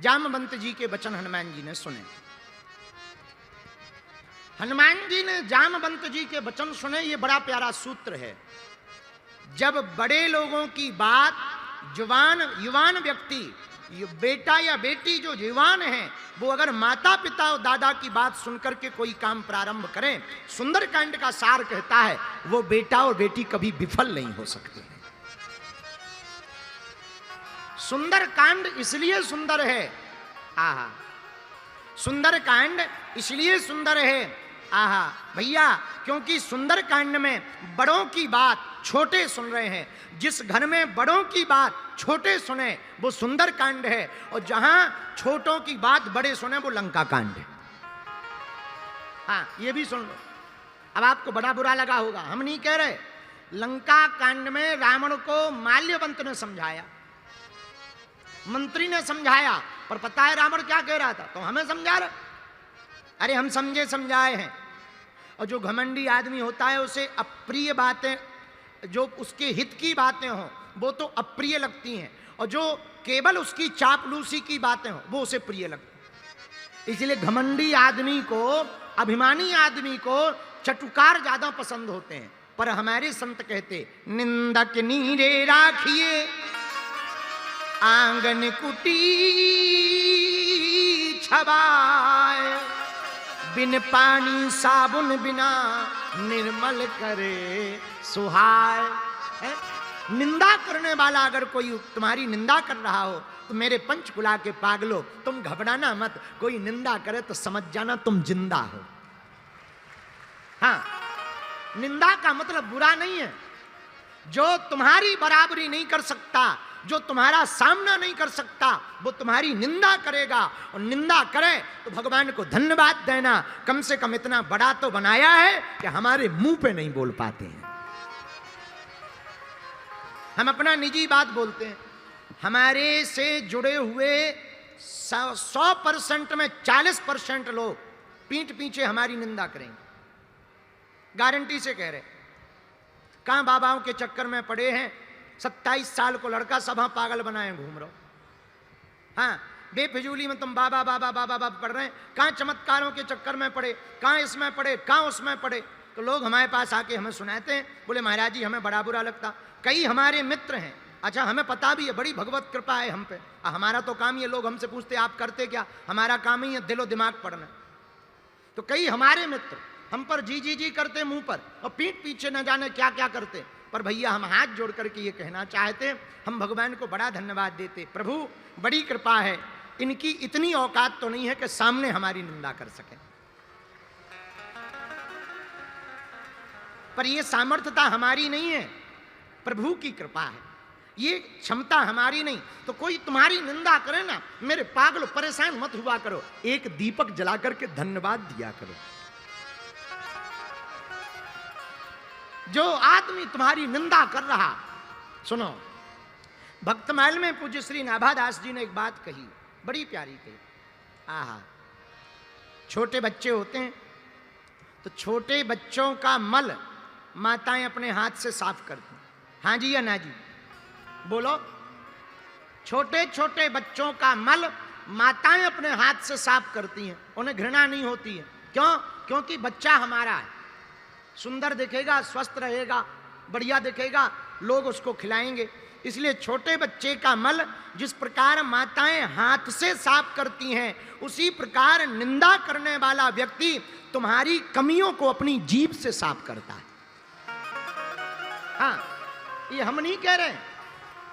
जामवंत जी के वचन हनुमान जी ने सुने। हनुमान जी ने जामवंत जी के वचन सुने। ये बड़ा प्यारा सूत्र है। जब बड़े लोगों की बात, युवान व्यक्ति, बेटा या बेटी जो युवान है, वो अगर माता पिता और दादा की बात सुनकर के कोई काम प्रारंभ करें, सुंदरकांड का सार कहता है वो बेटा और बेटी कभी विफल नहीं हो सकते। सुंदरकांड इसलिए सुंदर है, आहा, सुंदरकांड इसलिए सुंदर है, आहा भैया, क्योंकि सुंदरकांड में बड़ों की बात छोटे सुन रहे हैं। जिस घर में बड़ों की बात छोटे सुने वो सुंदरकांड है, और जहां छोटों की बात बड़े सुने वो लंका कांड है। हाँ, ये भी सुन लो। अब आपको बड़ा बुरा लगा होगा, हम नहीं कह रहे। लंका कांड में रावण को माल्यवंत ने समझाया, मंत्री ने समझाया, पर पता है रावण क्या कह रहा था? तो हमें समझा रहे, अरे हम समझे समझाए हैं। और जो घमंडी आदमी होता है उसे अप्रिय बातें, जो उसके हित की बातें हों वो तो अप्रिय लगती हैं, और जो केवल उसकी चापलूसी की बातें हों वो उसे प्रिय लगती। इसलिए घमंडी आदमी को, अभिमानी आदमी को चटुकार ज्यादा पसंद होते हैं। पर हमारे संत कहते, निंदक नीरे राखिए आंगन कुटी छबाए, बिन पानी साबुन बिना निर्मल करे सुहाय। निंदा करने वाला अगर कोई तुम्हारी निंदा कर रहा हो तो मेरे पंचकुला के पागलो, तुम घबराना मत। कोई निंदा करे तो समझ जाना तुम जिंदा हो। हाँ, निंदा का मतलब बुरा नहीं है। जो तुम्हारी बराबरी नहीं कर सकता, जो तुम्हारा सामना नहीं कर सकता, वो तुम्हारी निंदा करेगा। और निंदा करे तो भगवान को धन्यवाद देना, कम से कम इतना बड़ा तो बनाया है कि हमारे मुंह पे नहीं बोल पाते हैं। हम अपना निजी बात बोलते हैं। हमारे से जुड़े हुए 100% में 40% लोग पीठ पीछे हमारी निंदा करेंगे, गारंटी से कह रहे। कहां बाबाओं के चक्कर में पड़े हैं, 27 साल को लड़का सभा पागल बनाए घूम रहे हो। हाँ, बेफिजूली में तुम बाबा बाबा बाबा बाबा पढ़ रहे हैं। कहां चमत्कारों के चक्कर में पड़े, कहां इसमें पड़े, कहां उसमें पड़े। तो लोग हमारे पास आके हमें सुनाते हैं, बोले महाराज जी हमें बड़ा बुरा लगता। कई हमारे मित्र हैं, अच्छा हमें पता भी है, बड़ी भगवत कृपा है हम पे। हमारा तो काम ये, लोग हमसे पूछते आप करते क्या, हमारा काम ही है दिलो दिमाग पढ़ना। तो कई हमारे मित्र हम पर जी जी जी करते मुंह पर, और पीठ पीछे न जाने क्या क्या करते। पर भैया हम हाथ जोड़ करके ये कहना चाहते, हम भगवान को बड़ा धन्यवाद देते। प्रभु बड़ी कृपा है, इनकी इतनी औकात तो नहीं है कि सामने हमारी निंदा कर सके, पर ये सामर्थ्यता हमारी नहीं है, प्रभु की कृपा है। ये क्षमता हमारी नहीं। तो कोई तुम्हारी निंदा करे ना, मेरे पागल परेशान मत हुआ करो, एक दीपक जला करके धन्यवाद दिया करो। जो आदमी तुम्हारी निंदा कर रहा, सुनो, भक्तमाल में पूज्य श्री नाभादास जी ने एक बात कही, बड़ी प्यारी कही। आहा, छोटे बच्चे होते हैं तो छोटे बच्चों का मल माताएं अपने हाथ से साफ करती। हाँ जी या ना जी, बोलो। छोटे छोटे बच्चों का मल माताएं अपने हाथ से साफ करती हैं, उन्हें घृणा नहीं होती है। क्यों? क्योंकि बच्चा हमारा है, सुंदर दिखेगा, स्वस्थ रहेगा, बढ़िया दिखेगा, लोग उसको खिलाएंगे। इसलिए छोटे बच्चे का मल जिस प्रकार माताएं हाथ से साफ करती हैं, उसी प्रकार निंदा करने वाला व्यक्ति तुम्हारी कमियों को अपनी जीभ से साफ करता है। हाँ, ये हम नहीं कह रहे,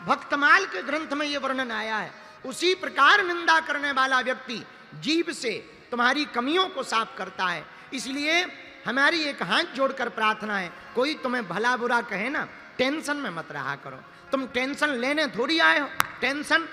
भक्तमाल के ग्रंथ में ये वर्णन आया है। उसी प्रकार निंदा करने वाला व्यक्ति जीभ से तुम्हारी कमियों को साफ करता है। इसलिए हमारी एक हाथ जोड़कर प्रार्थना है, कोई तुम्हें भला बुरा कहे ना, टेंशन में मत रहा करो। तुम टेंशन लेने थोड़ी आए हो, टेंशन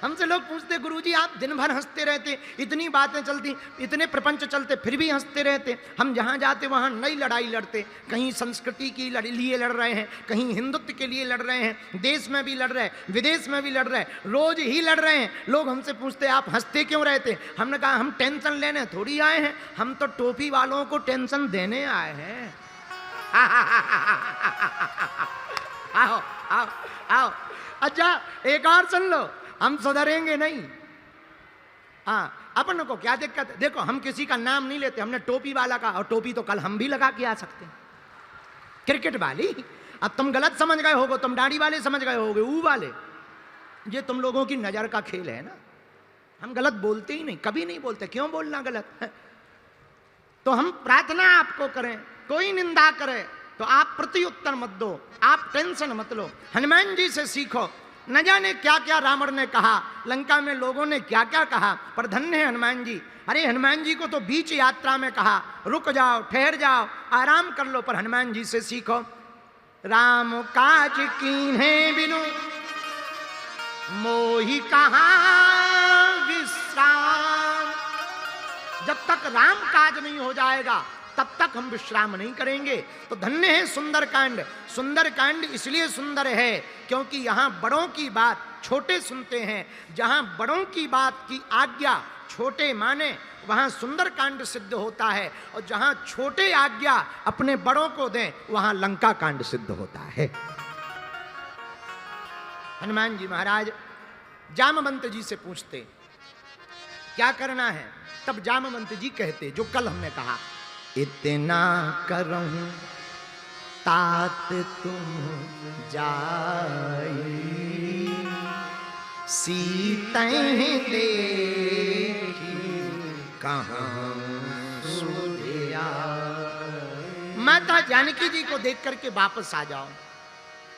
हमसे लोग पूछते, गुरुजी आप दिन भर हंसते रहते, इतनी बातें चलती, इतने प्रपंच चलते, फिर भी हंसते रहते। हम जहाँ जाते वहाँ नई लड़ाई लड़ते, कहीं संस्कृति के लिए लड़ रहे हैं, कहीं हिंदुत्व के लिए लड़ रहे हैं, देश में भी लड़ रहे हैं, विदेश में भी लड़ रहे हैं, रोज ही लड़ रहे हैं। लोग हमसे पूछते आप हंसते क्यों रहते? हमने कहा हम टेंशन लेने थोड़ी आए हैं, हम तो टोपी वालों को टेंशन देने आए हैं। आओ आओ आओ, अच्छा एक और सुन लो, हम सुधरेंगे नहीं। हाँ, अपन को क्या दिक्कत है? देखो हम किसी का नाम नहीं लेते, हमने टोपी वाला का, और टोपी तो कल हम भी लगा के आ सकते हैं, क्रिकेट वाली। अब तुम गलत समझ गए होगे, तुम दाढ़ी वाले समझ गए होगे, ऊ वाले। ये तुम लोगों की नजर का खेल है ना, हम गलत बोलते ही नहीं, कभी नहीं बोलते, क्यों बोलना गलत? तो हम प्रार्थना आपको करें, कोई निंदा करे तो आप प्रति उत्तर मत दो, आप टेंशन मत लो, हनुमान जी से सीखो। न जाने क्या क्या रावण ने कहा, लंका में लोगों ने क्या क्या कहा, पर धन्य है हनुमान जी। अरे हनुमान जी को तो बीच यात्रा में कहा रुक जाओ, ठहर जाओ, आराम कर लो, पर हनुमान जी से सीखो। राम काज कीन्हे बिनु मोहि कहाँ विश्राम। जब तक राम काज नहीं हो जाएगा तब तक हम विश्राम नहीं करेंगे। तो धन्य है सुंदरकांड। सुंदरकांड इसलिए सुंदर है क्योंकि यहाँ बड़ों की बात छोटे सुनते हैं। जहाँ बड़ों की बात की आज्ञा छोटे माने वहाँ सुंदरकांड सिद्ध होता है, और जहाँ छोटे आज्ञा अपने बड़ों को दें वहाँ लंका कांड सिद्ध होता है। हनुमान जी महाराज जामवंत जी से पूछते क्या करना है, तब जामवंत जी कहते जो कल हमने कहा, इतना करऊं तात तुम जाई, सीतैं देखी कहाँ सुधिया। माता जानकी जी को देख करके वापस आ जाओ।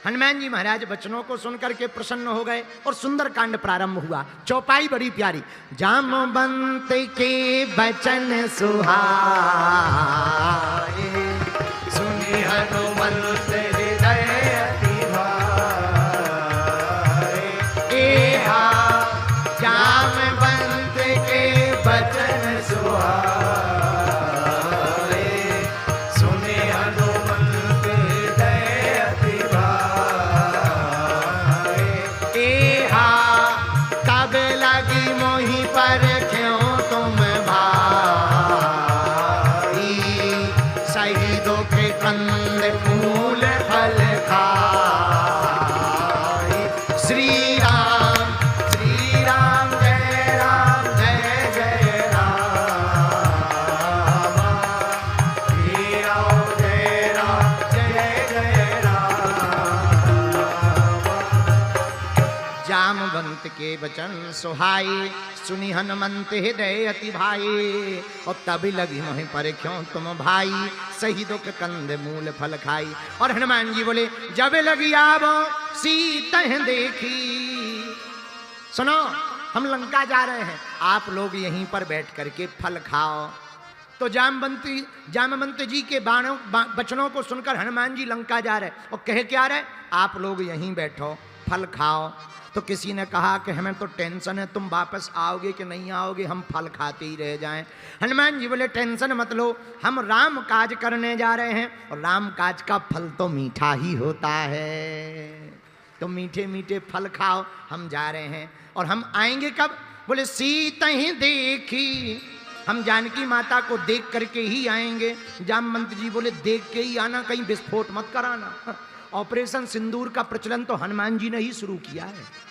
हनुमान जी महाराज वचनों को सुनकर के प्रसन्न हो गए और सुंदरकांड प्रारंभ हुआ। चौपाई बड़ी प्यारी। जामवंत के वचन सुहाए, सुनि हनुमंत हृदय अति भाए। एहा जामवंत के वचन सुहाए, सुनि हनुमंत हृदय अति भाए। एहा तब लगी मोहि पर क्यों तुम भाई, शहीदों के कंद फूल फल खाई। श्री राम जय राम जय जय राम, श्री राम जय राम जय जय राम। जामवंत के वचन सुहाई, सुनि हनुमंत हृदय अति भाई। और तभी लगी मोहि पर क्यों तुम भाई, शहीदों के कंद मूल फल खाई। और हनुमान जी बोले जब लगी आवो सीतैं देखी। सुनो हम लंका जा रहे हैं, आप लोग यहीं पर बैठ करके फल खाओ। तो जामवंत जी के वचनों को सुनकर हनुमान जी लंका जा रहे और कहे क्या रहे, आप लोग यहीं बैठो फल खाओ। तो किसी ने कहा कि हमें तो टेंशन है, तुम वापस आओगे कि नहीं आओगे, हम फल खाते ही रह जाएं। हनुमान जी बोले टेंशन मत लो, हम राम काज करने जा रहे हैं और राम काज का फल तो मीठा ही होता है। तो मीठे मीठे फल खाओ, हम जा रहे हैं। और हम आएंगे कब? बोले सीतैं देखी, हम जानकी माता को देख करके ही आएंगे। जामवंत जी बोले देख के ही आना, कहीं विस्फोट मत कराना। ऑपरेशन सिंदूर का प्रचलन तो हनुमान जी ने ही शुरू किया है।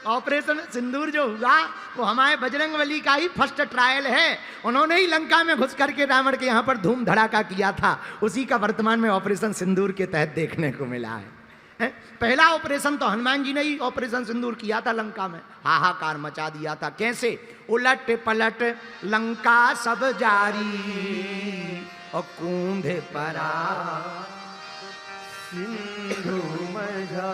ऑपरेशन सिंदूर जो हुआ वो हमारे बजरंगबली का ही फर्स्ट ट्रायल है। उन्होंने ही लंका में घुस करके रावण के यहाँ पर धूम धड़ाका किया था, उसी का वर्तमान में ऑपरेशन सिंदूर के तहत देखने को मिला है। पहला ऑपरेशन तो हनुमान जी ने ही ऑपरेशन सिंदूर किया था लंका में, हाहाकार मचा दिया था। कैसे? उलट पलट लंका सब जारी और कूंधे परा सिंधु मझा।